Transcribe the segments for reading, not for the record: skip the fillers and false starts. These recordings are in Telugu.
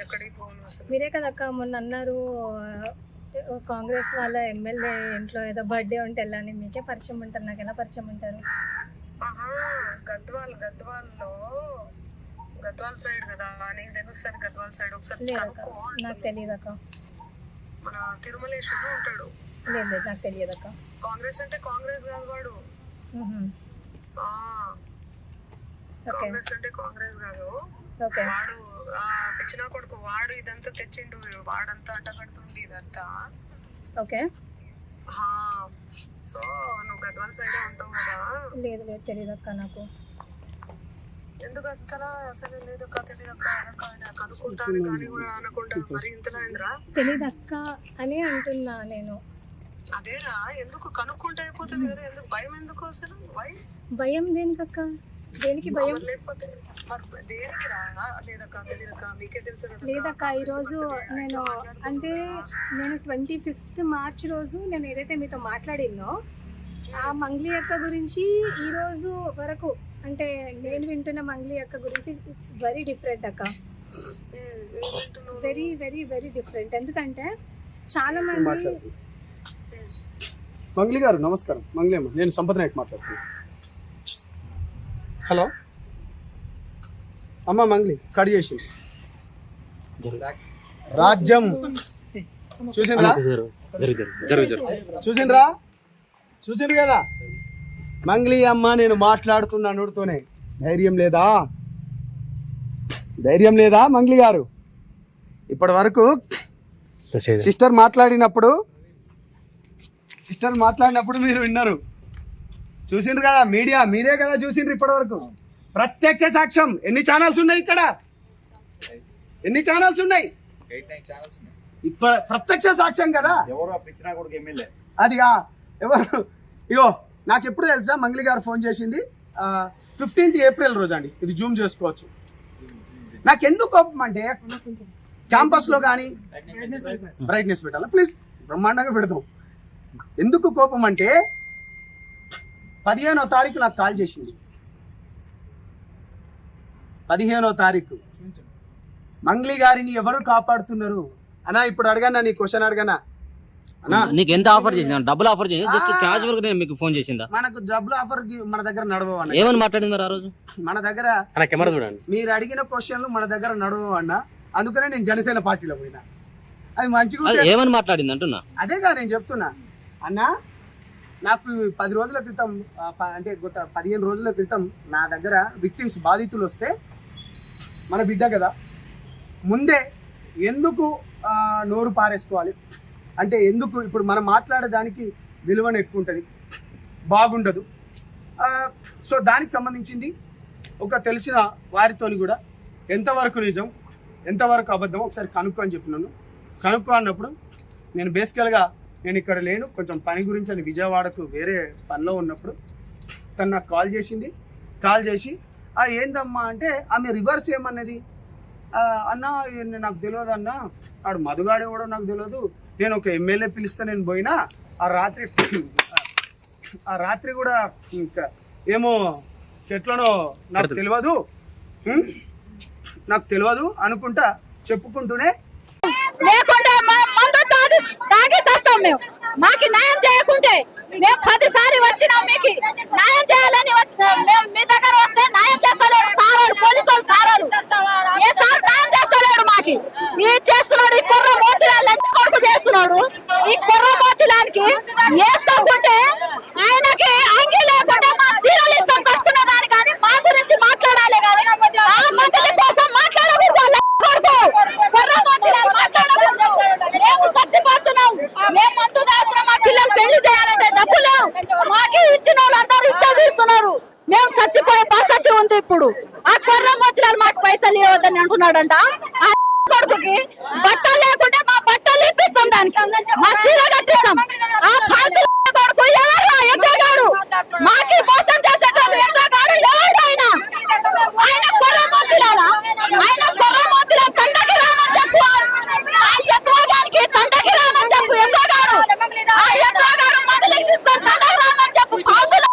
ఎక్కడికి పోను అసలు. మీరే కదక్క మొన్న అన్నారు కాంగ్రెస్ వాళ్ళ ఎమ్మెల్యే ఇంట్లో ఏదో బర్త్డే ఉంటే వెళ్ళని. మీకే పరిచయం ఉంటారు, నాకు ఎలా పరిచయం ఉంటారు? గద్వాల్ సైడ్ కదా, నీకు తెలుస్తుంది గద్వాల్ సైడ్. ఒకసారి లేదక్క, నాకు తెలియదు అక్క. మన తిరుమలేశ్వరుడు ఉంటాడు. లేదు లేదు, నాకు తెలియదు అక్క. కాంగ్రెస్ అంటే కాంగ్రెస్ కాదు వాడు. కాంగ్రెస్ అంటే కాంగ్రెస్ కాదు వాడు. పిచ్చిన కొడుకు వాడు. ఇదంతా తెచ్చిండు వాడంతా అంటగడుతుంది ఇదంతా. ఓకే. సో నువ్వు గద్వాల్ సైడే ఉంటావు కదా? లేదు లేదు, తెలియదు అక్క నాకు. ఎందుకు అంతలా అసలు లేదక్క, తెలియదక్క కనుక్కుంటాను కానీ కూడా అనకుండా మరి ఇంతలా ఏంద్రా? తెలియదు అక్క అని అంటున్నా నేను. అదేరా, ఎందుకు కనుక్కుంటే అయిపోతుంది కదా, ఎందుకు భయం ఎందుకు అసలు? భయం దేనికక్క? దేనికి భయం? లేకపోతే దేనికి రా? లేదక్క తెలియదక్క, మీకే తెలుసు. లేదక్క, ఈరోజు నేను 25th March రోజు నేను ఏదైతే మీతో మాట్లాడినో ఆ మంగ్లీ అక్క గురించి ఈ రోజు వరకు అంటే నేను వింటున్న మంగ్లీ అక్క గురించి ఇట్స్ వెరీ డిఫరెంట్ అక్క. Very very very different. ఎందుకంటే చాలా మంది. మంగ్లీ గారు నమస్కారం. మంగ్లీ అమ్మ, నేను సంపద నాయక్ మాట్లాడుతున్నాను. హలో అమ్మ, మంగ్లీ కట్ చేసింది. రాజ్యం చూసిండ్రా? చూసిండ్రు కదా మంగ్లీ అమ్మ, నేను మాట్లాడుతున్నానుతోనే ధైర్యం లేదా మంగ్లీ గారు? ఇప్పటి వరకు సిస్టర్ మాట్లాడినప్పుడు మీరు విన్నారు, చూసిండ్రు కదా మీడియా, మీరే కదా చూసిండ్రు ఇప్పటి వరకు. ప్రత్యక్ష సాక్ష్యం. ఎన్ని ఛానల్స్ ఉన్నాయి ఇక్కడ? ఎన్ని ఛానల్స్ ఉన్నాయి? ప్రత్యక్ష సాక్ష్యం కదా. అదిగా ఎవరు? ఇగో నాకు ఎప్పుడు తెలుసా మంగ్లీ గారు ఫోన్ చేసింది 15th April రోజు అండి. ఇది జూమ్ చేసుకోవచ్చు. నాకు ఎందుకు కోపం అంటే క్యాంపస్లో కానీ బ్రైట్నెస్ పెట్టాలా ప్లీజ్, బ్రహ్మాండంగా పెడతాం. ఎందుకు కోపం అంటే 15వ తారీఖు నాకు కాల్ చేసింది. 15వ తారీఖు మంగ్లీ గారిని ఎవరు కాపాడుతున్నారు అన్నా? ఇప్పుడు అడగన్నా, నీ క్వశ్చన్ అడగనా అన్నా? నీకు ఎంత ఆఫర్ చేసింది? డబ్బులు ఆఫర్ చేసింది? జస్ట్ క్యాజువల్ గా మీకు ఫోన్ చేసిందా? మనకు డబ్బులు ఆఫర్ మన దగ్గర నడవవు అన్న. ఏమని మాట్లాడింది మరి ఆ రోజు? మన దగ్గర కెమెరా చూడండి, మీరు అడిగిన క్వశ్చన్లు మన దగ్గర నడవవు అన్న. అందుకనే నేను జనసేన పార్టీలో పోయినా. అది మంచిగా ఏమని మాట్లాడింది అంటున్నా. అదేగా నేను చెప్తున్నా అన్నా. నాకు 10 రోజుల క్రితం అంటే గత 15 రోజుల క్రితం నా దగ్గర విక్టిమ్స్ బాధితులు వస్తే, మన బిడ్డ కదా, ముందే ఎందుకు నోరు పారేసుకోవాలి అంటే, ఎందుకు ఇప్పుడు మనం మాట్లాడేదానికి విలువను ఎక్కువ ఉంటుంది, బాగుండదు. సో దానికి సంబంధించింది ఒక తెలిసిన వారితోని కూడా ఎంతవరకు నిజం ఎంతవరకు అబద్ధం ఒకసారి కనుక్కో అని చెప్పినాను. కనుక్కో అన్నప్పుడు నేను బేసికల్గా నేను ఇక్కడ లేను, కొంచెం పని గురించి అని విజయవాడకు వేరే పనిలో ఉన్నప్పుడు తను నాకు కాల్ చేసింది. కాల్ చేసి ఏందమ్మా అంటే, ఆమె రివర్స్ ఏమన్నది, అన్న నాకు తెలియదు అన్న, ఆడు మధుగాడే కూడా నాకు తెలియదు, నేను ఒక ఎమ్మెల్యే పిలిస్తే నేను పోయినా, ఆ రాత్రి కూడా ఇంకా ఏమో ఎట్లనో నాకు తెలియదు అనుకుంటా చెప్పుకుంటూనే లేకుంటే మందు తాగి చేస్తాం మేము. మాకు న్యాయం చేయకుంటే మేము 10 సార్లు వచ్చినాం, మీకు న్యాయం చేయాలని మేము మీ దగ్గర వస్తే న్యాయం చేస్తలేడు సారోడు, పోలీసు వాళ్ళు సారోడు. ఏ సార్ న్యాయం చేస్తలేడు మాకు. ఈ చేస్తున్నాడు ఈ కుర్ర మోతిలాల్ ఎంత కొడుకు చేస్తున్నాడు. ఈ కుర్ర మోతిలాల్కి వేసుకోకుంటే ఆయనకి అంగి లేకుండా మా సీరియల్ ఇస్తాం కట్టుకున్న దాని కానీ మా గురించి మాట్లాడాలి కానీ ఆ మంగళి కోసం మాట్లాడకూడదు. కుర్ర మోతిలాల్ మాట్లాడకూడదు. మేము చచ్చిపోతున్నాం, మేము మందు తాగుతున్నాం. మా పిల్లలు పెళ్లి చేయాలంటే డబ్బులు మాకి ఇచ్చిన వాళ్ళందరూ ఇచ్చేస్తున్నారు. మేము చచ్చిపోయే పరిస్థితి ఉంది ఇప్పుడు. ఆ కుర్ర మోతిలాల్ మాకు పైసలు ఇవ్వద్దని అంటున్నాడంట. ఆ కొడుకుకి బట్టలు లేకుంటే మా బట్టలు ఇప్పిస్తాం, దానికి మా చీర కట్టిస్తాం. ఆ ఫాల్తు కొడుకు ఎవరు? ఎక్కగాడు మాకి మోసం చేసేటోడు ఎక్కగాడు ఎవడు? ఆయన కుర్ర మోతిలాల్, ఆయన కుర్ర మోతిలాల్ తండకి రామని చెప్పు. ఆ ఎత్తుగానికి తండకి రామని చెప్పు. ఎక్కగాడు ఆ ఎక్కగాడు మొదలకి తీసుకొని తండకి రామని చెప్పు. ఫాల్తులు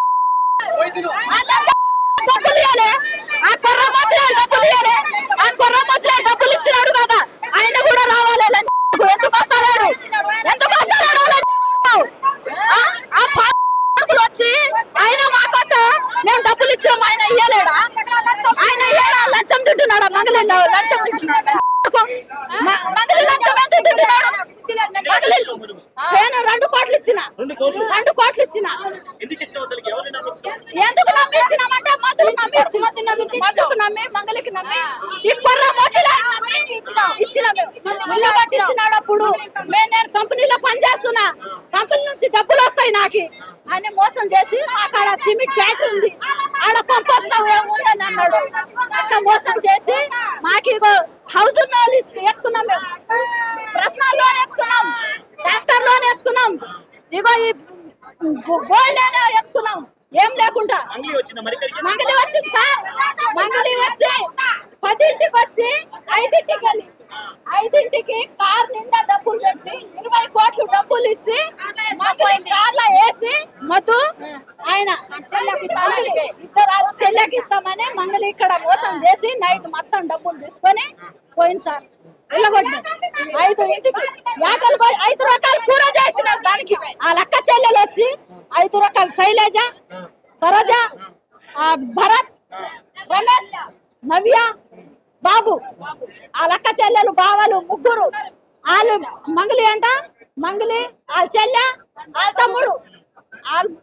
డబ్బులు ఇవ్వాలి. ఆ కుర్ర మోతిలాల్ డబ్బులు ఇవ్వాలి. ఆ కుర్ర మోతిలాల్ డబ్బులు ఇచ్చిన లంచం తింటున్నాడు. మంగళి లంచం ఎంత తింటున్నాడు? మంగళి నేను 2 కోట్లు ఇచ్చిన 2 కోట్లు ఇచ్చిన. ఎందుకు నమ్మి ఇచ్చినామంటే మధుకు నమ్మి మధుకు నమ్మి మంగళికి నమ్మి ఈ కొర్ర మోటిలా ఇచ్చిన ఇల్లు కట్టించినాడు. అప్పుడు నేను కంపెనీలో పనిచేస్తున్నా, కంపెనీ నుంచి డబ్బులు వస్తాయి నాకు అని మోసం చేసి అక్కడ సిమెంట్ ఫ్యాక్టరీ ఉంది ఆడ పంపొస్తావు ఏముందని అన్నాడు. అట్లా మోసం చేసి మాకు హౌస్ ఎత్తుకున్నాం, మేము పర్సనల్ లోన్ ఎత్తుకున్నాం, ట్రాక్టర్ లోన్ ఎత్తుకున్నాం, ఇగో ఈ గోల్డ్ ఎత్తుకున్నాం. ఏం లేకుండా మంగళి వచ్చింది సార్. మంగళి వచ్చి 10ంటికి వచ్చి 5ంటికి వెళ్ళి 5ంటికి కార్ నిండా డబ్బులు పెట్టి 20 కోట్లు డబ్బులు ఇచ్చి మంగళి కార్లో వేసి మధు ఆయన ఇద్దరు చెల్లెకి ఇస్తామని మంగళి ఇక్కడ మోసం చేసి నైట్ మొత్తం డబ్బులు తీసుకొని పోయింది సార్. వెళ్ళగొట్టి 5ంటికి 5 రకాల కూర చేసినారు. దానికి ఆ లక్క చెల్లెలు వచ్చి 5 రకాల శైలజ, సరోజ, భరత్, రమేష్, నవ్య, బాబు ఆ లక్క చెల్లెలు బావలు ముగ్గురు. వాళ్ళు మంగళి అంట, మంగళి వాళ్ళ చెల్లె వాళ్ళ తమ్ముడు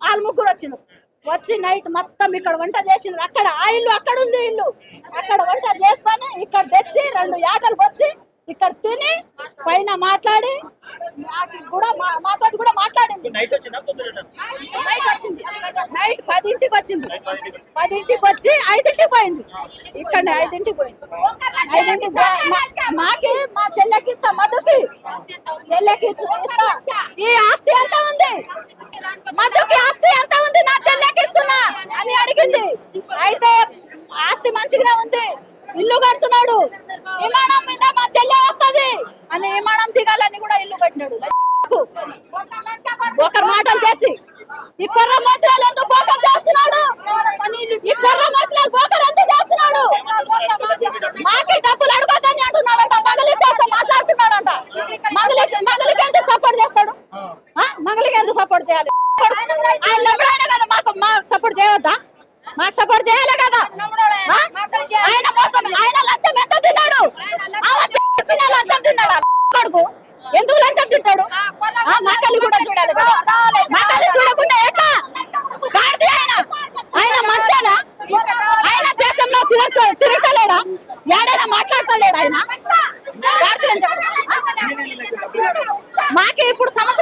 వాళ్ళు ముగ్గురు వచ్చినారు. వచ్చి నైట్ మొత్తం ఇక్కడ వంట చేసిండ్రు. అక్కడ ఆ ఇల్లు అక్కడ ఉంది, ఇల్లు అక్కడ వంట చేసుకొని ఇక్కడ తెచ్చి 2 యాటలు వచ్చి ఇక్కడ తిని పైన మాట్లాడి కూడా మాతో కూడా మాట్లాడింది. నైట్ వచ్చింది, నైట్ 10ంటికి వచ్చింది. 10ంటికి వచ్చి 5ంటికి పోయింది. ఇక్కడ 5ంటికి పోయింది. 5ంటికి మాకి మా చెల్లెకి ఇస్తా, మధుకి చెల్లెకి ఇస్తా. ఈ ఆస్తి ఎంత ఉంది, మధుకి ఆస్తి ఎంత ఉంది, నా చెల్లెకి ఇస్తున్నా అని అడిగింది. అయితే ఆస్తి మంచిగానే ఉంది, ఇల్లు కడుతున్నాడు, విమానం మీద మా చెల్లె వస్తది అని విమానం దిగాలని కూడా ఇల్లు కట్టినాడు. ఒకరు మాటలు చేసి ఈ కొర్ర మంత్రాలు ఎందుకు బోకం చేస్తున్నాడు, ఈ కొర్ర మంత్రాలు బోకం ఎందుకు చేస్తున్నాడు, మాకే డబ్బులు అడగొద్దని అంటున్నాడంట. మంగళి కోసం మాట్లాడుతున్నాడంట. మంగళికి ఎందుకు సపోర్ట్ చేస్తాడు, మంగళికి ఎందుకు సపోర్ట్ చేయాలి? ఆయన ఎప్పుడైనా కదా మాకు సపోర్ట్ చేయవద్దా? మాకు సపోర్ట్ చేయాలి కదా. ఆయన మోసం, ఆయన లంచం ఎంత తిన్నాడు, లంచం తిన్నాడు కొడుకు. ఎందుకు లంచం తింటాడు? మా తల్లి కూడా చూడాలి కదా. మా తల్లి చూడకుండా ఎట్లా గాడిద ఆయన మంచినా? ఆయన దేశంలో తిరగలేడా? ఏడైనా మాట్లాడతలేడు ఆయన? మాకు ఇప్పుడు సమస్య